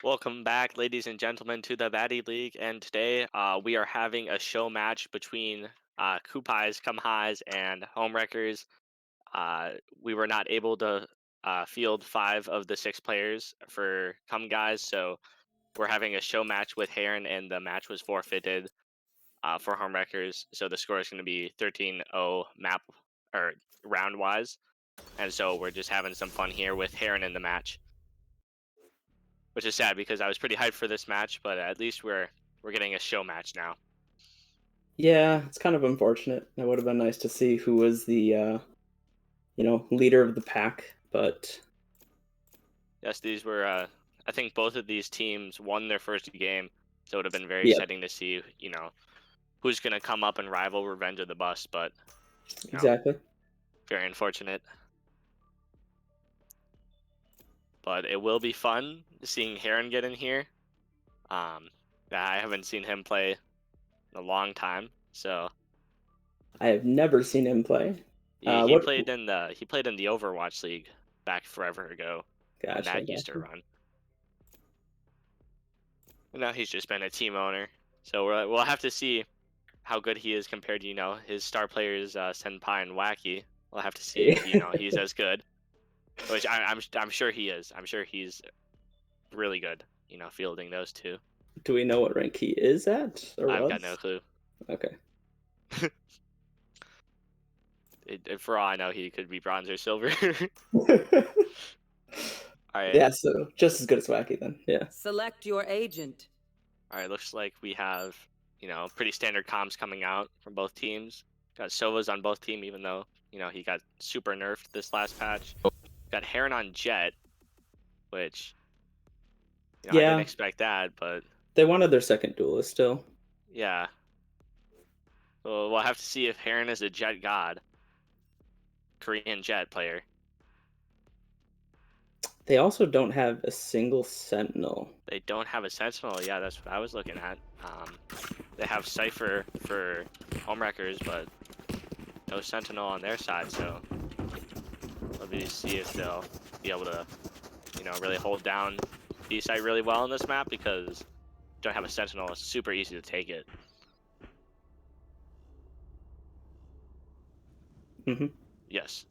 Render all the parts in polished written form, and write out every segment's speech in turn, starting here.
Welcome back, ladies and gentlemen, to the Baddy League. And today we are having a show match between Kupai's, Come Highs, and Homewreckers. We were not able to field 5 of the 6 players for Come Guys, so we're having a show match with Heron, and the match was forfeited for Homewreckers. So the score is going to be 13-0 map or round wise. And so we're just having some fun here with Heron in the match, which is sad because I was pretty hyped for this match, but at least we're getting a show match now. Yeah, it's kind of unfortunate. It would have been nice to see who was the leader of the pack, but Yes, these were. I think both of these teams won their first game, so it would have been very yeah, exciting to see, who's gonna come up and rival Revenge of the Bus. But you know, exactly. very unfortunate. But it will be fun seeing Heron get in here. Um, I haven't seen him play in a long time, so I have never seen him play. he, he What? played in the he played in the Overwatch League back forever ago when Gotcha, that used to gotcha. run. And now he's just been a team owner. So we'll have to see how good he is compared to, his star players, Senpai and Wacky. We'll have to see if, he's as good, which I'm sure he is. I'm sure he's really good, fielding those two. Do we know what rank he is at or I've got no was? clue. Okay. For all I know, he could be bronze or silver. All right. Yeah, so just as good as Wacky then. Yeah. Select your agent. All right. Looks like we have, pretty standard comms coming out from both teams. Got Sova's on both team, even though, he got super nerfed this last patch. Got Heron on Jet, which I didn't Yeah, expect that, but they wanted their second duelist still. yeah. So we'll have to see if Heron is a Jet god, Korean Jet player. They also don't have a single Sentinel. They don't have a Sentinel. Yeah, that's what I was looking at. They have Cypher for Homewreckers, but no Sentinel on their side. So let me see if they'll be able to, really hold down B site really well in this map, because don't have a Sentinel. It's super easy to take it. Mm-hmm. Yes.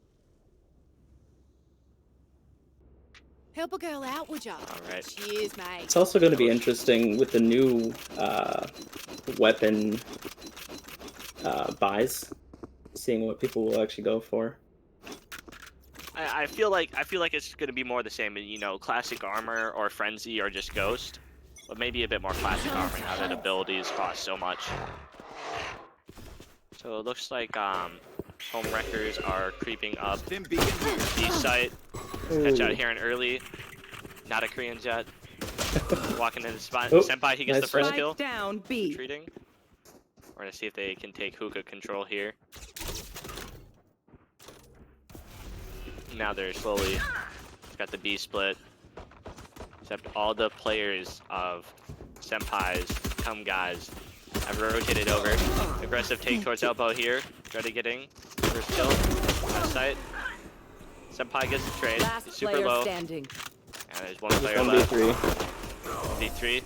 Help a girl out, would ya? All right. Cheers, mate. It's also going to be interesting with the new weapon buys, seeing what people will actually go for. I feel like it's gonna be more the same, classic armor or frenzy or just ghost, but maybe a bit more classic armor now that abilities cost so much. So it looks like Homewreckers are creeping up B site. Catch out Heron early. Not a Korean Jet. Walking in the spot. Oh, Senpai, he gets nice the first try. kill. Down B. Retreating. We're gonna see if they can take hookah control here. Now they're slowly got the B split. Except all the players of Senpai's Come Guys have rotated over. Aggressive take towards elbow here. Dready getting first kill. Last sight. Senpai gets the trade. Last He's super player low. standing. And there's one player left. 1v3. V3.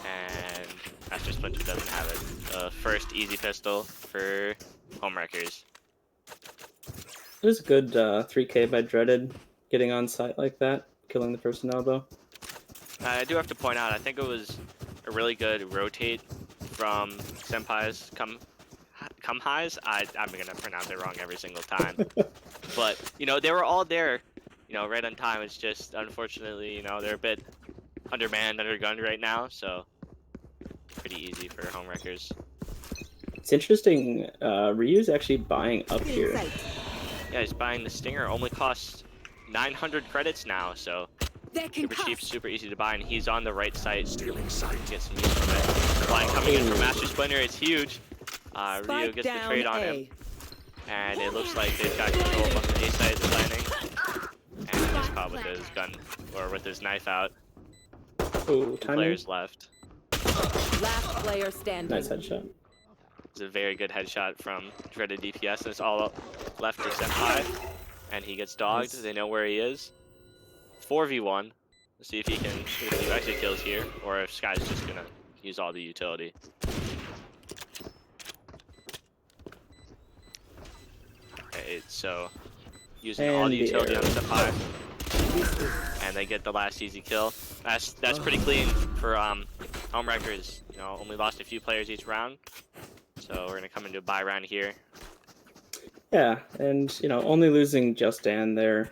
And Master Splinter doesn't have it. The first easy pistol for Homewreckers. It was a good 3K by Dreaded, getting on site like that, killing the person elbow. I do have to point out, I think it was a really good rotate from Senpai's Come Highs. I'm gonna pronounce it wrong every single time. But they were all there, right on time. It's just unfortunately, they're a bit undermanned, undergunned right now, so pretty easy for Homewreckers. It's interesting, Ryu's actually buying up here. Yeah, he's buying the Stinger. Only costs 900 credits now, so super cheap, super easy to buy, and he's on the right side. Stealing side. Get some use from it. Line coming in from Master Splinter, it's huge. Ryu gets the trade on him, and it looks like they've got control of the A side of landing. And he just caught with his gun, or with his knife out. Ooh, 2 timing. players left. Last player standing. Nice headshot. It's a very good headshot from Dreaded DPS, and it's all left to Senpai. And he gets dogged. Nice. They know where he is. 4v1. Let's see if he can get a few extra kills here, or if Sky's just gonna use all the utility. Okay, so using all the utility on the high, and they get the last easy kill. That's pretty clean for Homewreckers. You know, only lost a few players each round, so we're gonna come into a bye round here. Yeah, and you know, only losing Just Dan there,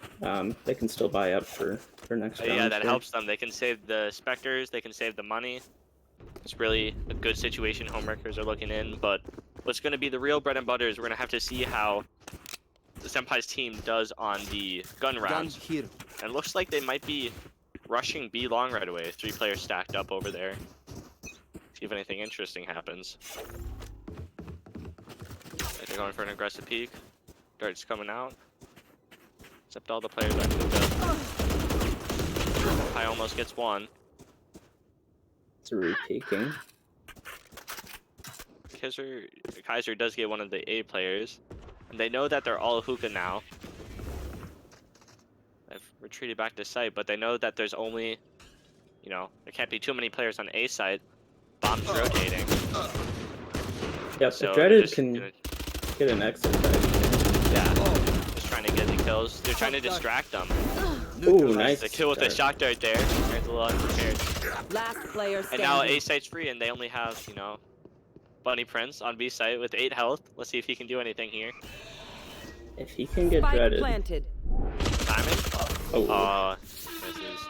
they can still buy up for next round. Yeah, that here. helps them. They can save the Spectres, they can save the money. It's really a good situation Homewreckers are looking in, but what's going to be the real bread and butter is we're going to have to see how the Senpai's team does on the gun rounds. And it looks like they might be rushing B long right away. 3 players stacked up over there. See if anything interesting happens. They're going for an aggressive peek. Dart's coming out. Except all the players are I almost gets one. It's re-peeking. Kaiser does get one of the A players. And they know that they're all hookah now. They've retreated back to site, but they know that there's only, you know, there can't be too many players on A site. Bomb's rotating. Yep, So if Dreaded just can gonna- get an exit back. Yeah, just trying to get the kills. They're trying to distract them. Ooh, nice. The kill with the shock dart there. There's a little unprepared. Last player And standing. now A site's free, and they only have, you know, Bunny Prince on B site with 8 health. Let's see if he can do anything here. If he can get Spike Dreaded. planted. Timing? Oh, Misses.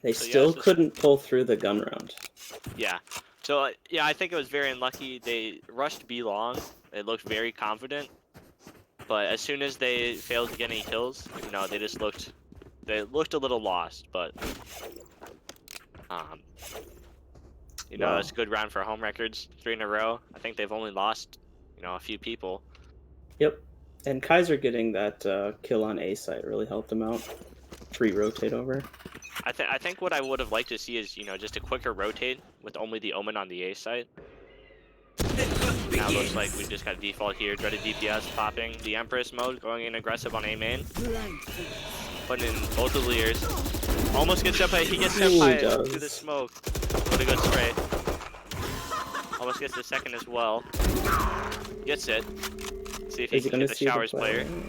they so yeah, still it's just- couldn't pull through the gun round. Yeah. So, yeah, I think it was very unlucky. They rushed B long. They looked very confident. But as soon as they failed to get any kills, you know, they looked a little lost. But, you know, Wow. it's a good round for home records. 3 in a row. I think they've only lost, you know, a few people. Yep. And Kaiser getting that kill on A site really helped him out. 3 rotate over. I think what I would have liked to see is, you know, just a quicker rotate with only the Omen on the A site. Now it looks like we just got default here. Dreaded DPS popping. The Empress mode going in aggressive on A main. Putting in both the Leers. Almost gets Senpai. He gets Senpai does. to the smoke. What a good spray. Almost gets the second as well. Gets it. See if he Is he can gonna hit the see the Showers player? player.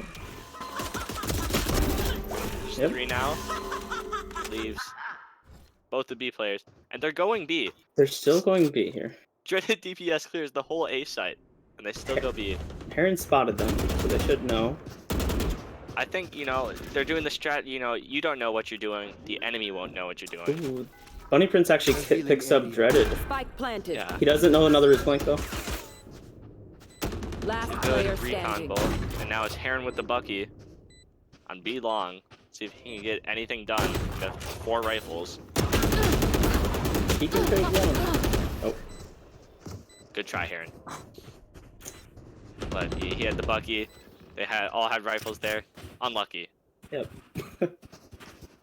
Just Yep. 3 now. Leaves both the B players. And they're going B. They're still going B here. Dreaded DPS clears the whole A site. And they still go B. Heron spotted them, so they should know. I think, you know, they're doing the strat, you know, you don't know what you're doing. The enemy won't know what you're doing. Ooh. Bunny Prince actually picks up Dreaded. Spike planted. Yeah. He doesn't know another is flank though. Last Good player recon standing. bull. And now it's Heron with the Bucky on B long. See if he can get anything done with 4 rifles. He can take one. Oh, Good try, Heron. But he had the Bucky. They all had rifles there. Unlucky. yep.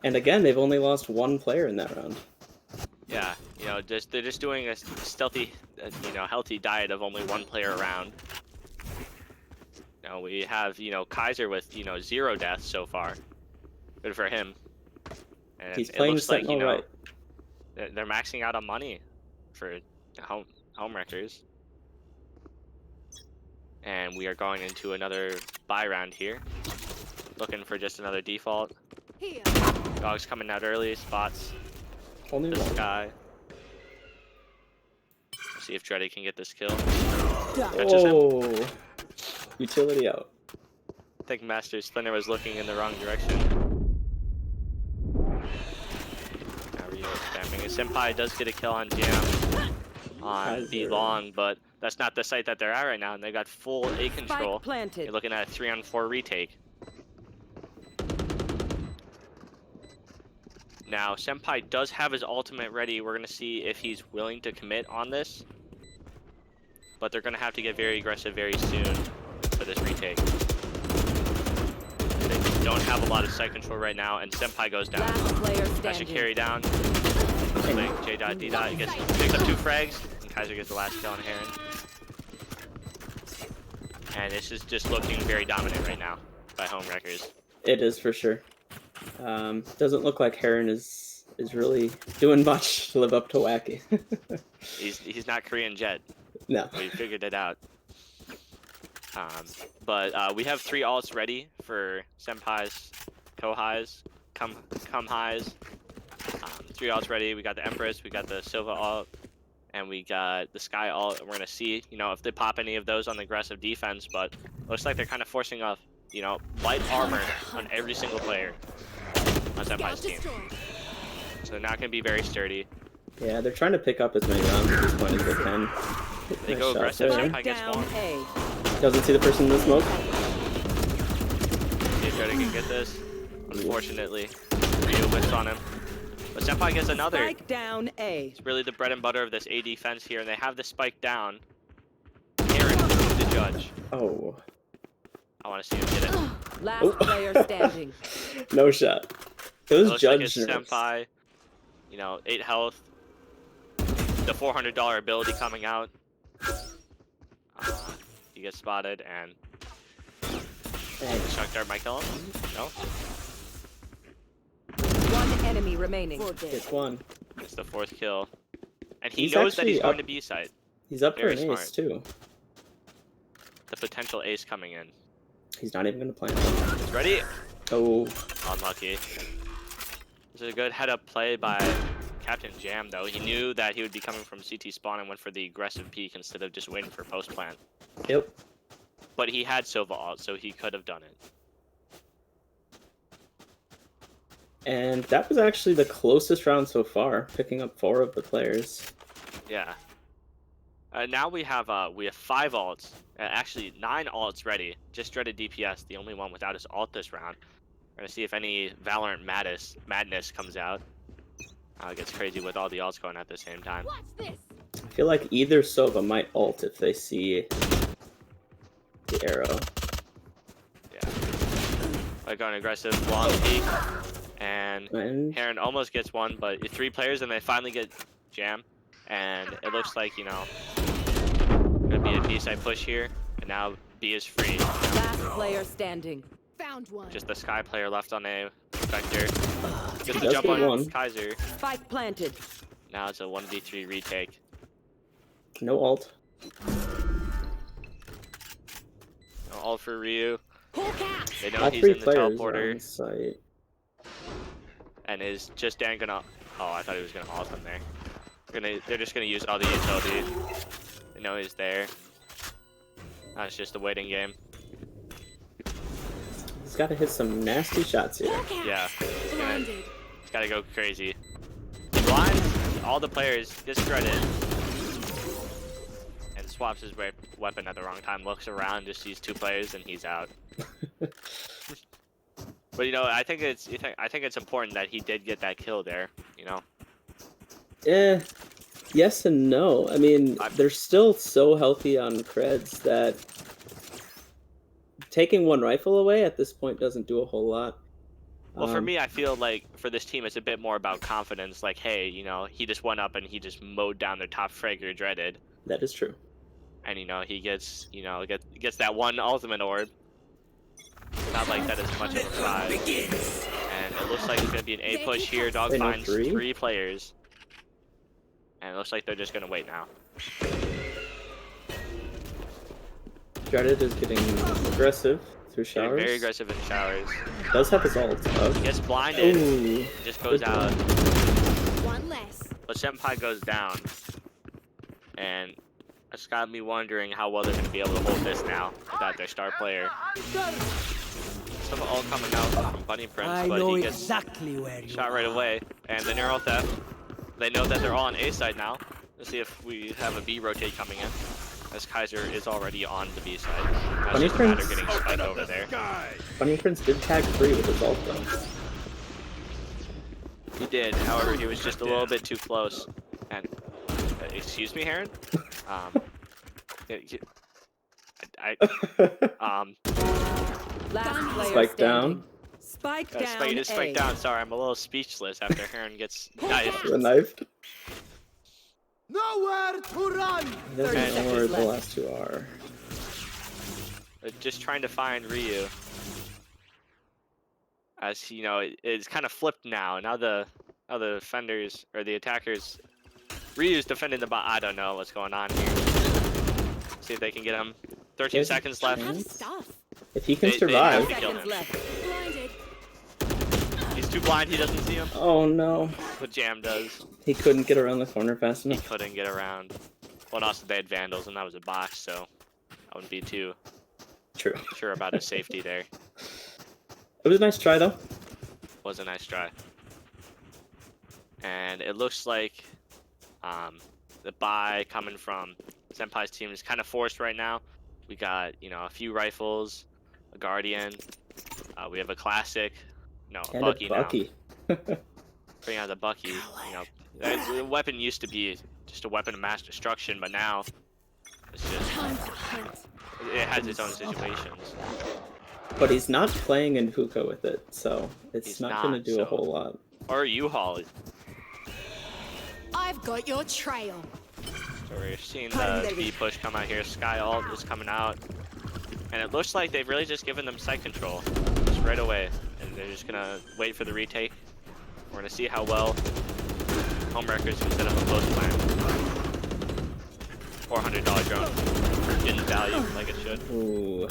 And again, they've only lost 1 player in that round. Yeah, you know, they're just doing a stealthy, you know, healthy diet of only 1 player around. You know, we have, you know, Kaiser with, you know, 0 deaths so far. Good for him. And He's it playing looks like, you Sentinel know, right. they're maxing out on money for home wreckers. And we are going into another buy round here. Looking for just another default. Here. Dog's coming out early, spots Only this one. guy. See if Dreddy can get this kill. Catches him. Oh, utility out. I think Master Splinter was looking in the wrong direction. Now Rio spamming. His Senpai does get a kill on Jam on B long, but that's not the site that they're at right now, and they got full A control. Spike planted. You're looking at a 3-on-4 retake. Now, Senpai does have his ultimate ready. We're going to see if he's willing to commit on this. But they're going to have to get very aggressive very soon for this retake. They don't have a lot of site control right now, and Senpai goes down. Last player That should standing. carry down. Link, J. D. Picks up 2 frags, and Kaiser gets the last kill on Heron. And this is just looking very dominant right now by home wreckers. It is for sure. Doesn't look like Heron is really doing much to live up to Wacky. He's not Korean Jet. No. We figured it out. But we have 3 alts ready for Senpai's, Kohai's, Cum Highs. 3 alts ready. We got the Empress, we got the Silva alt, and we got the Sky alt. We're gonna see, if they pop any of those on the aggressive defense. But looks like they're kind of forcing off, light armor on every single player on Senpai's team. So they're not gonna be very sturdy. Yeah, they're trying to pick up as many rounds at this point as they can. They Nice go shot aggressive. there. Senpai gets one. Doesn't see the person in the smoke. See if Jody can get this. Unfortunately, Ryu whiffs on him. But Senpai gets another. Spike down A. It's really the bread and butter of this A defense here, and they have the spike down. Aaron, the judge. Oh. I want to see him get it. Last player standing. No shot. It It was looks like judge it's nerves. Senpai. 8 health. The $400 ability coming out. He gets spotted, and the Shark Dart might kill him. No, One enemy remaining. It's one. it's the 4th kill. And he He's knows that he's actually going up- to B side. He's up for Very an smart. ace too. The potential ace coming in. He's not even gonna plant. He's ready. Oh. Unlucky. This is a good head-up play by Captain Jam, though. He knew that he would be coming from CT spawn and went for the aggressive peek instead of just waiting for post plant. Yep. But he had Silva ult, so he could have done it. And that was actually the closest round so far, picking up 4 of the players. Yeah. Now we have 5 alts. Actually, 9 alts ready. Just dreaded DPS, the only one without his ult this round. We're gonna see if any Valorant madness comes out. It gets crazy with all the alts going at the same time. What's this? I feel like either Sova might ult if they see the arrow. Yeah. Like going aggressive, long peek, and And Heron almost gets one, but 3 players and they finally get Jam, and it looks like gonna be a B side push here, and now B is free. Last player standing. Found one. Just the Sky player left on a vector. Gets the does jump get on one. Kaiser. Spike planted. Now it's a 1v3 retake. no ult. All for Ryu. Hawk out. They know All he's 3 in the players are teleporter, on site. and is just Dan gonna? Oh, I thought he was gonna ult him there. They're just gonna use all the utility. They know he's there. Now it's just a waiting game. He's got to hit some nasty shots here. Hawk out. Yeah. Blinded. He's gotta go crazy. Blinds all the players, gets shredded, and swaps his weapon at the wrong time. Looks around, just sees 2 players, and he's out. But I think it's important that he did get that kill there. Yes and no. I mean, they're still so healthy on creds that taking 1 rifle away at this point doesn't do a whole lot. Well, for me, I feel like for this team, it's a bit more about confidence. Like, hey, he just went up and he just mowed down their top fragger dreaded, That is true. and he gets gets that 1 ultimate orb. Not like that is much of a prize. And it looks like it's gonna be an A push here. Dog Wait, no, finds 3? 3 players, and it looks like they're just gonna wait now. Dreaded is getting aggressive through Getting showers. very aggressive in showers. Does have his ult up. He gets blinded. Ooh. Just goes out. One less. But Senpai goes down, and it's got me wondering how well they're going to be able to hold this now without their star player. Some all coming out from Bunny Prince, but he gets shot right away. And the neural theft, they know that they're all on A side now. Let's see if we have a B rotate coming in, as Kaiser is already on the B side. Now it's just a matter of getting spiked over there. Bunny Prince did tag 3 with his ult though. He did, however, he was just a little bit too close. And excuse me, Heron. Last player Spike standing. down. Spike down. Just A. spike down. Sorry, I'm a little speechless after Heron gets knifed. Knifed. Nowhere to run! He doesn't 30 know where seconds the left. last 2 are. Just trying to find Ryu. as it's kind of flipped now. Now the defenders or the attackers, Ryu's defending the bot. I don't know what's going on here. See if they can get him. 13 There's a seconds I left. have chance. stuff. If he can They have survive. to kill Seconds him. left. Blinded. He's too blind. He doesn't see him. Oh no. What Jam does. He couldn't get around the corner fast He enough. couldn't get around. Well, and also they had vandals, and that was a box, so I wouldn't be too True. sure about his safety there. It was a nice try though. Was a nice try. And it looks like the buy coming from Senpai's team is kind of forced right now. We got, a few rifles, a Guardian. We have a classic. No, a And Bucky a Bucky. Bring out the Bucky. The weapon used to be just a weapon of mass destruction, but now it's just Time to hunt. it has its own situations. But he's not playing in hookah with it, so it's He's not gonna not, do so- a whole lot. Or U-Haul. I've got your trail. So we're seeing the B push come out here. Sky Alt is coming out. And it looks like they've really just given them site control just right away. And they're just gonna wait for the retake. We're gonna see how well Homewreckers can set up a post plan. $400 drone. Didn't value like it should. Ooh.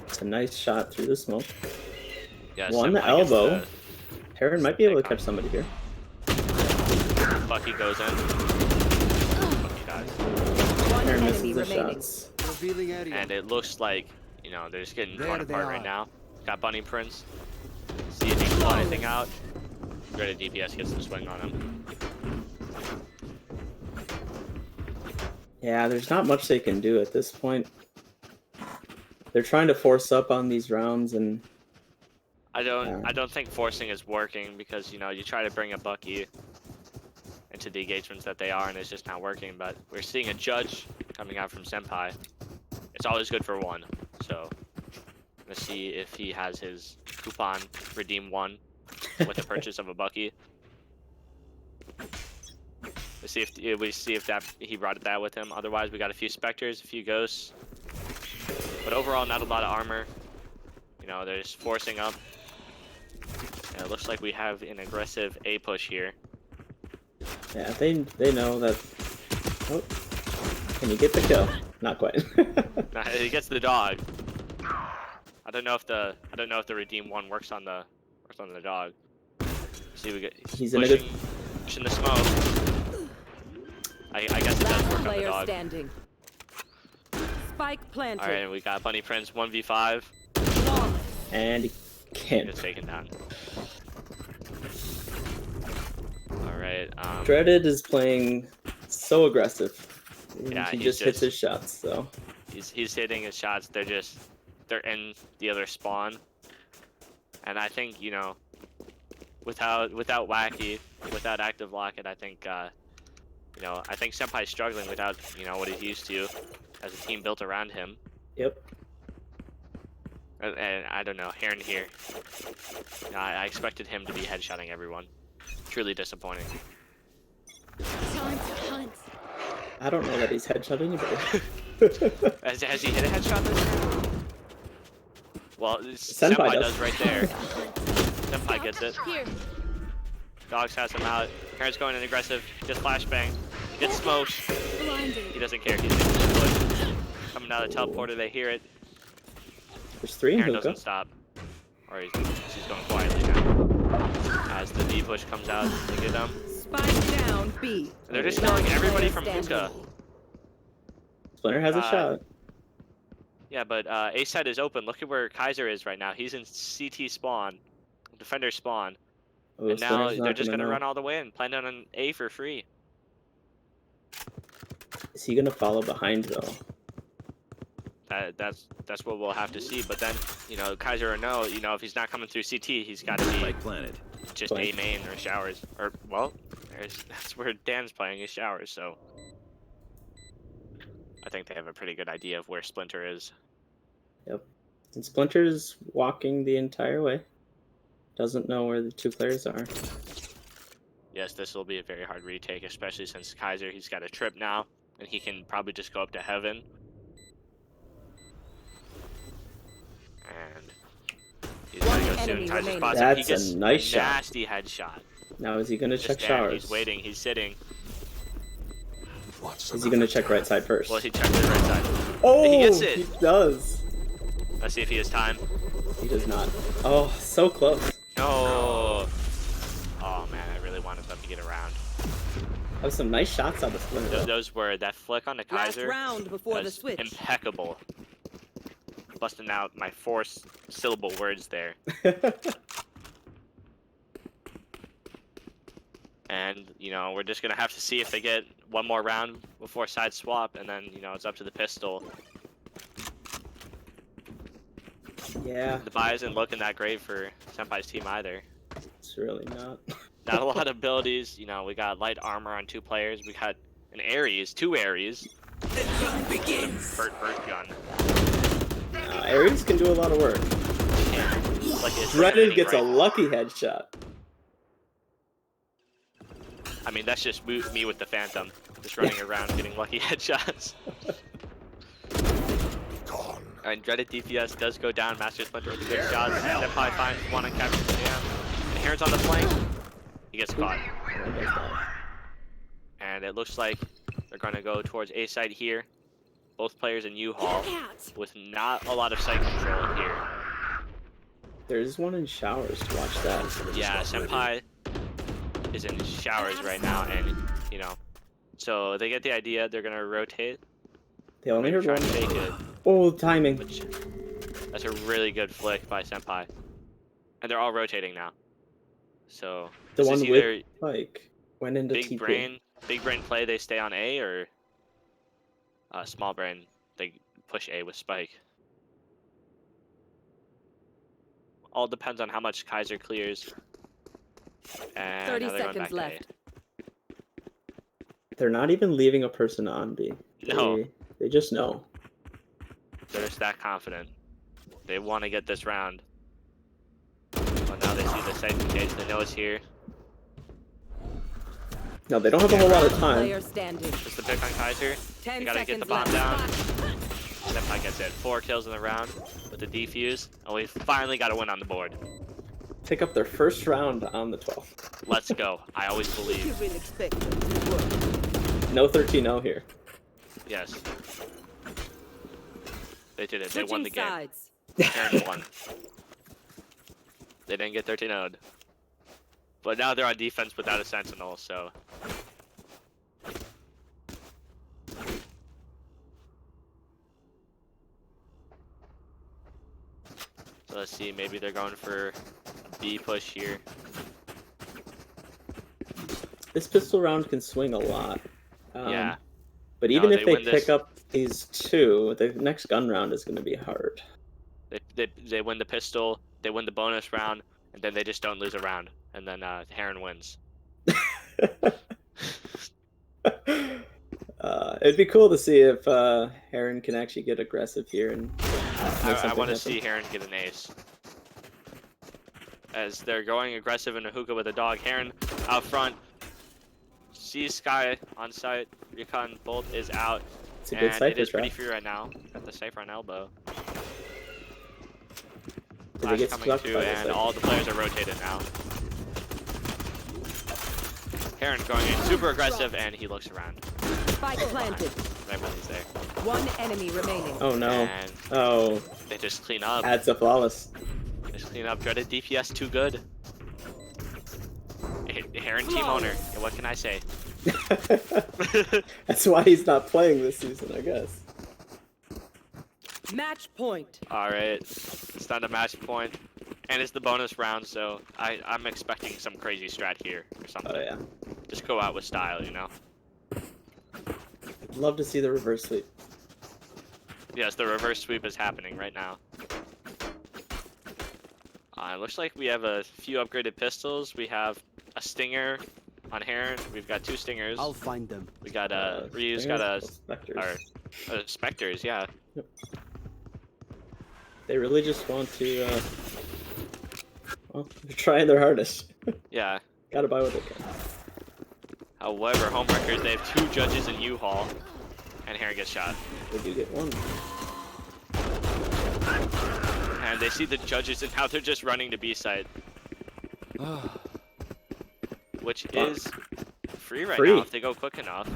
It's a nice shot through the smoke. Yeah, One Senpai gets elbow. Heron might be able to Icon. catch somebody here. Bucky goes in. Bucky dies. One Heron enemy misses the remaining. shots. Revealing area. And it looks like, they're just getting torn There they apart right are. now. Got Bunny Prince. See if he can pull anything out. Ready DPS gets the swing on him. Yeah, there's not much they can do at this point. They're trying to force up on these rounds, and I Yeah. don't think forcing is working because you try to bring a Bucky into the engagements that they are, and it's just not working. But we're seeing a judge coming out from Senpai. It's always good for one. So let's see if he has his coupon redeem one with the purchase of a Bucky. Let's see if that he brought that with him. Otherwise, we got a few Spectres, a few Ghosts, but overall not a lot of armor. They're just forcing up. And it looks like we have an aggressive A push here. yeah, they know that. Oh, can you get the kill? Not quite. Now, he gets the dog. I don't know if the redeem one works on the dog. See, we get He's in a good. pushing the smoke. I guess it does Last work on the player dog. standing. Spike planted. All right, and we got Bunny Prince 1v5. And he can't. Gets taken down. All right. Dreaded is playing so aggressive. Yeah, he he's just hits just- his shots. So He's hitting his shots. They're in the other spawn, and I think without Wacky, without active locket, I think I think Senpai's struggling without what he's used to as a team built around him. yep. And I don't know, Heron here. I expected him to be headshotting everyone. Truly disappointing. Time to hunt. I don't know that he's headshot anybody. Has he hit a headshot this year? Well, Senpai Senpai does. does right there. Senpai gets it. Here. Dogs has him out. Heron's going in aggressive. Gets flashbang. Gets smoked. He Blinded. doesn't care. He's making the push. Coming out of the teleporter, they hear it. There's 3 in Heron hookah. doesn't stop. Or she's going quietly now. As the B push comes out to get them. Spike down B. They're just killing everybody from Player hookah. standing. Splinter has a Uh, shot. Yeah, but A side is open. Look at where Kaiser is right now. He's in CT spawn. Defender spawn. Oh, And now Splinter's they're not just gonna know. run all the way and plan on an A for free. Is he gonna follow behind though? That's what we'll have to see. But then, Kaiser or no, if he's not coming through CT, he's got to be Spike planted. just A main or showers. Or well, that's where Dan's playing is showers. So I think they have a pretty good idea of where Splinter is. And Splinter's walking the entire way. Doesn't know where the 2 players are. Yes, this will be a very hard retake, especially since Kaiser, he's got a trip now, and he can probably just go up to heaven. And he's One gonna go as soon. enemy Ty just remaining. spots him. He That's gets a nice shot. nasty headshot. Now is he gonna Just check there. showers? He's waiting. He's sitting. Is he gonna check right side first? Well, he checked the right side. Oh, He gets it. He does. Let's see if he has time. He does not. Oh, so close. No. Oh man, I really wanted them to get around. That was some nice shots out of Splinter. Those were that flick on the Last Kaiser. round before the was switch. impeccable. Busting out my 4-syllable words there. And, you know, we're just going to have to see if they get one more round before side swap, and then, you know, it's up to the pistol. Yeah, The buy isn't looking that great for Senpai's team either. it's really not. Not a lot of abilities. You know, we got light armor on 2 players. We got an Ares, 2 Ares. Burt gun. Ares can do a lot of work. Like it's Drennan like gets a right- lucky headshot. I mean, that's just me with the Phantom. Just running around getting lucky headshots. Alright, Dreaded DPS does go down. Master Splinter with a good shot. Senpai finds one and captures Jam. And Heron's on the flank. He gets caught. And it looks like they're going to go towards A side here. Both players in U-Haul Look out. with not a lot of sight control here. There's one in showers to watch that. Yeah, Senpai is in showers right now, and, you know, so they get the idea. They're going to rotate. They only heard Try one. and fake it. Oh, timing. Which, that's a really good flick by Senpai. And they're all rotating now. So, The this one is with either Spike went into big TP. brain play, they stay on A, or small brain, they push A with Spike. All depends on how much Kaiser clears. And 30 now they're going back seconds to A. left. They're not even leaving a person on B. No. They just know. They're just that confident. They want to get this round. Well, now they see the site engage. They know it's here. No, they don't have a whole lot of time. Player standing. Just the pick on Kaiser. 10 They gotta seconds get the bomb left. down. Senpai gets it. 4 kills in the round with the defuse. And we finally got a win on the board. Pick up their first round on the 12th. Let's go. I always You believe. will expect them to work. No 13-0 here. Yes. They did it. They won Switching the game. sides. Aaron won. They didn't get 13-0'd. But now they're on defense without a sentinel, so. So let's see, maybe they're going for a B push here. This pistol round can swing a lot. Yeah. But No, even if they they win pick this. up these 2, the next gun round is going to be hard. They win the pistol, they win the bonus round, and then they just don't lose a round. And then Heron wins. It'd be cool to see if Heron can actually get aggressive here and make I something want to happen. see Heron get an ace. As they're going aggressive in a hookah with a dog. Heron out front. Sees Sky on site. Recon Bolt is out. It's a good And it cypher is pretty trap. free right now. Got the Cypher on elbow. Did they Flash get coming struck too, by the and cypher? all the players are rotated now. Heron going in super aggressive, and he looks around. Spike planted. Right when he's there. One enemy remaining. Oh no. And Oh, they just clean up. that's a flawless. Just clean up. Dreaded DPS too good. Heron team owner. Yeah, what can I say? That's why he's not playing this season, I guess. Match point. Alright. It's not a match point. And it's the bonus round, so I'm expecting some crazy strat here or something. Oh yeah. Just go out with style, you know? I'd love to see the reverse sweep. Yes, the reverse sweep is happening right now. It looks like we have a few upgraded pistols. We have a Stinger on Heron. We've got 2 Stingers. I'll find them. We got Ryu's got a Spectres. Spectres, yeah. They really just want to, well, they're trying their hardest. Yeah. Gotta buy what they can. However, home records, they have 2 judges in U-Haul. And Heron gets shot. They do get one. And And they see the judges, and now they're just running to B site, which is free right now if they go quick enough.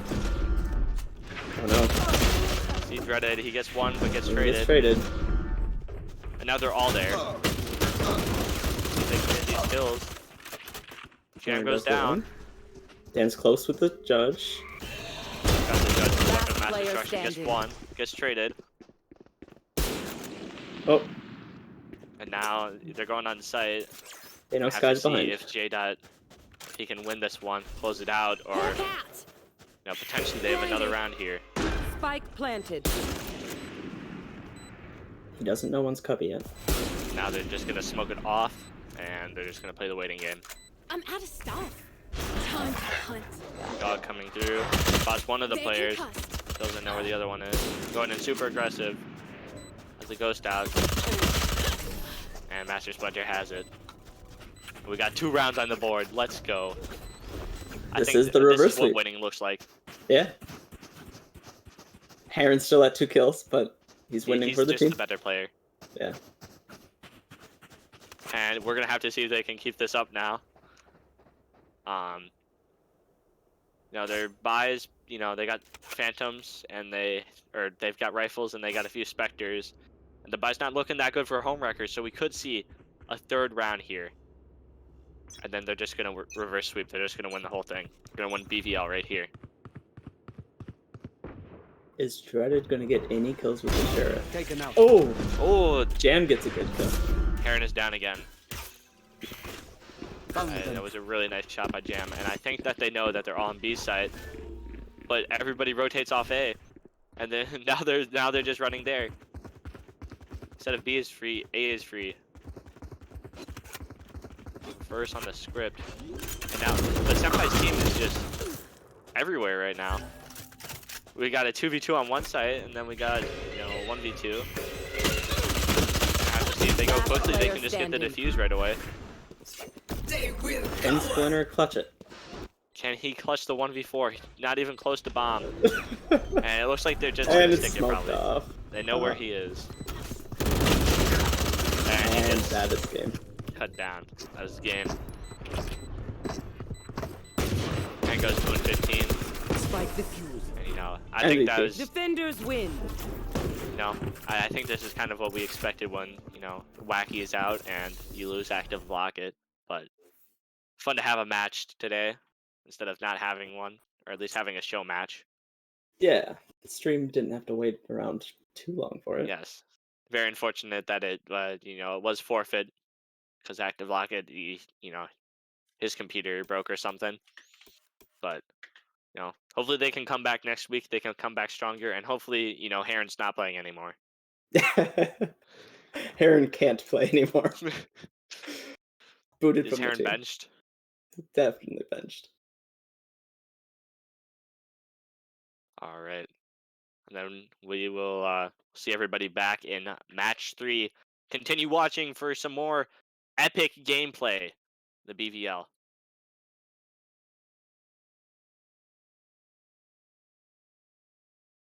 Oh no. See Dreaded, he gets one but gets He traded. gets traded. And now they're all there. See if they can get these kills. Jam goes down. Dan's close with the judge. Got the judge with Last weapon mass player destruction, gets standing. one, gets traded. Oh, And now they're going on site. they know Have to Sky's see behind. if J-Dot, he can win this one, close it out, or Hawk out. potentially they have another round here. Spike planted. He doesn't know one's cubby yet. Now they're just gonna smoke it off, and they're just gonna play the waiting game. I'm out of stuff. Time to hunt. Dog coming through, spots one of the They're players, concussed. doesn't know where the other one is. Going in super aggressive, has the ghost out, and Master Splinter has it. We got 2 rounds on the board, let's go. I This think is the this reverse is what sweep. winning looks like. Yeah. Heron's still at 2 kills, but he's winning He's for the just team. the better player. Yeah. And we're gonna have to see if they can keep this up now. Their buys, they got phantoms and they've got rifles and they got a few specters. And the buy's not looking that good for homewreckers, so we could see a 3rd round here. And then they're just gonna reverse sweep. They're just gonna win the whole thing. They're gonna win BVL right here. Is Dreaded gonna get any kills with the sheriff? Taken out. Oh! Oh, Jam gets a good kill. Heron is down again. That was a really nice shot by Jam, and I think that they know that they're all on B site, but everybody rotates off A, and then now they're just running there. Instead of B is free, A is free. First on the script, and now the Senpai's team is just everywhere right now. We got a 2v2 on one site, and then we got 1v2. I have to see if they go quickly, they can just get the defuse right away. Can Splinter clutch it? Can he clutch the 1v4? Not even close to bomb. And it looks like they're just And gonna it's stick it smoked probably. off. They know where he is. And he And gets that is game. cut down. That was the game. And goes 2-15. Spike defused. And I think that MVP. was Defenders win. I think this is kind of what we expected when, Wacky is out and you lose active block it. But fun to have a match today instead of not having one, or at least having a show match. Yeah. The stream didn't have to wait around too long for it. Yes. Very unfortunate that it was forfeit because active lock it, his computer broke or something. But hopefully they can come back next week. They can come back stronger, and hopefully Heron's not playing anymore. Heron can't play anymore. Booted Is from the Heron team. benched? Definitely benched. All right. And then we will see everybody back in match 3. Continue watching for some more epic gameplay, the BVL.